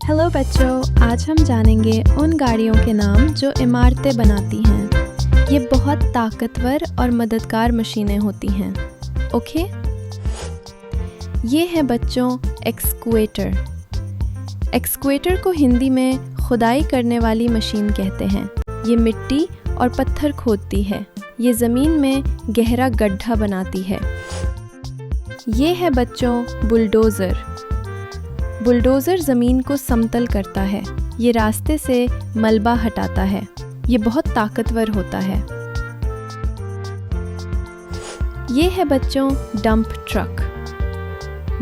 Hello बच्चों, आज हम जानेंगे उन गाड़ियों के नाम जो इमारतें बनाती हैं। ये बहुत ताकतवर और मददगार मशीनें होती हैं। ओके? ये है बच्चों एक्सकवेटर। एक्सकवेटर को हिंदी में खुदाई करने वाली मशीन कहते हैं। ये मिट्टी और पत्थर खोदती है। ये ज़मीन में गहरा गड्ढा बनाती है। ये है बच्चों बुलडोज़र। बुलडोज़र ज़मीन को समतल करता है। ये रास्ते से मलबा हटाता है। ये बहुत ताकतवर होता है। ये है बच्चों डंप ट्रक।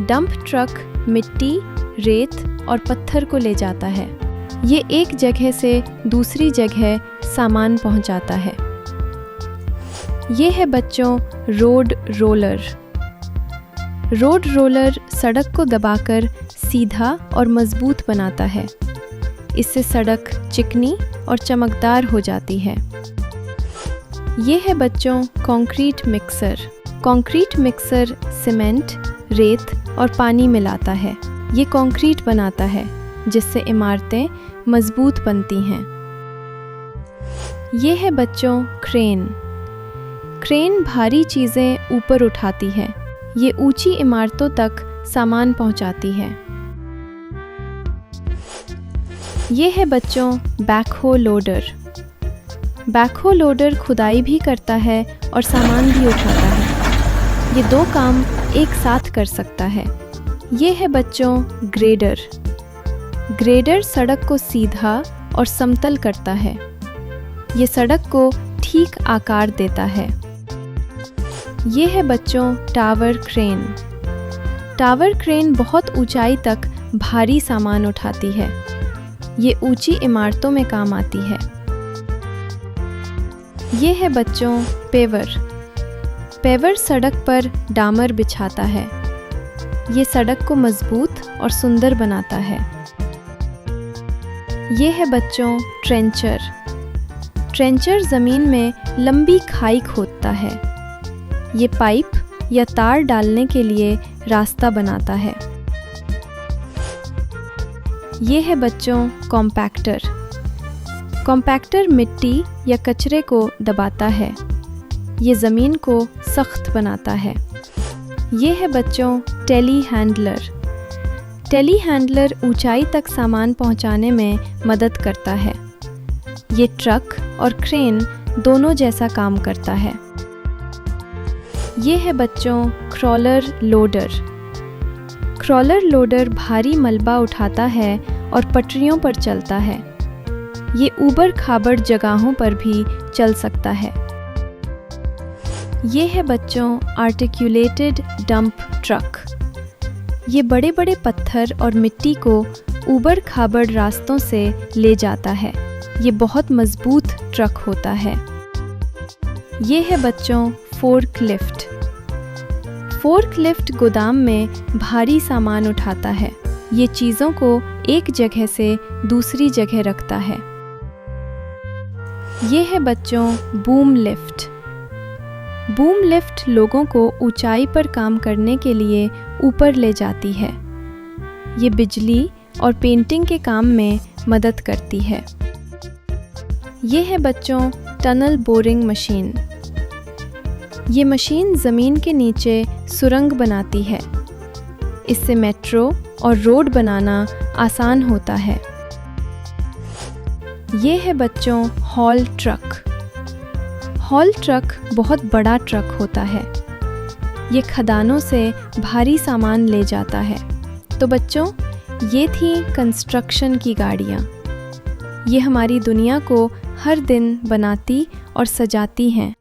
डंप ट्रक मिट्टी, रेत और पत्थर को ले जाता है। ये एक जगह से दूसरी जगह सामान पहुंचाता है। ये है बच्चों रोड रोलर। रोड रोलर सड़क को दबाकर सीधा और मजबूत बनाता है। इससे सड़क चिकनी और चमकदार हो जाती है। ये है बच्चों concrete mixer. Concrete mixer cement, रेत और पानी मिलाता है। ये कंक्रीट बनाता है जिससे इमारतें मजबूत बनती हैं। ये है बच्चों क्रेन। क्रेन भारी चीज़ें ऊपर उठाती है। ये ऊंची इमारतों तक सामान पहुंचाती है। ये है बच्चों बैकहो लोडर। बैकहो लोडर खुदाई भी करता है और सामान भी उठाता है। ये दो काम एक साथ कर सकता है। ये है बच्चों ग्रेडर। ग्रेडर सड़क को सीधा और समतल करता है। ये सड़क को ठीक आकार देता है। ये है बच्चों टावर क्रेन। टावर क्रेन बहुत ऊंचाई तक भारी सामान उठाती है। ये ऊंची इमारतों में काम आती है। ये है बच्चों पेवर। पेवर सड़क पर डामर बिछाता है। ये सड़क को मजबूत और सुंदर बनाता है। ये है बच्चों ट्रेंचर। ट्रेंचर ज़मीन में लंबी खाई खोदता है। ये पाइप या तार डालने के लिए रास्ता बनाता है। ये है बच्चों कॉम्पैक्टर। कॉम्पैक्टर मिट्टी या कचरे को दबाता है। ये ज़मीन को सख्त बनाता है। ये है बच्चों टेली हैंडलर। टेली हैंडलर ऊंचाई तक सामान पहुंचाने में मदद करता है। ये ट्रक और क्रेन दोनों जैसा काम करता है। ये है बच्चों क्रॉलर लोडर। क्रॉलर लोडर भारी मलबा उठाता है और पटरियों पर चलता है। ये ऊबड़ खाबड़ जगहों पर भी चल सकता है। ये है बच्चों आर्टिकुलेटेड डंप ट्रक। ये बड़े बड़े पत्थर और मिट्टी को ऊबड़ खाबड़ रास्तों से ले जाता है। ये बहुत मजबूत ट्रक होता है। ये है बच्चों फोर्कलिफ्ट। फोर्कलिफ्ट गोदाम में भारी सामान उठाता है। ये चीज़ों को एक जगह से दूसरी जगह रखता है। ये है बच्चों बूम लिफ्ट। बूम लिफ्ट लोगों को ऊंचाई पर काम करने के लिए ऊपर ले जाती है। ये बिजली और पेंटिंग के काम में मदद करती है। ये है बच्चों टनल बोरिंग मशीन। ये मशीन ज़मीन के नीचे सुरंग बनाती है। इससे मेट्रो और रोड बनाना आसान होता है। ये है बच्चों हॉल ट्रक। हॉल ट्रक बहुत बड़ा ट्रक होता है। ये खदानों से भारी सामान ले जाता है। तो बच्चों, ये थी कंस्ट्रक्शन की गाड़ियाँ। ये हमारी दुनिया को हर दिन बनाती और सजाती हैं।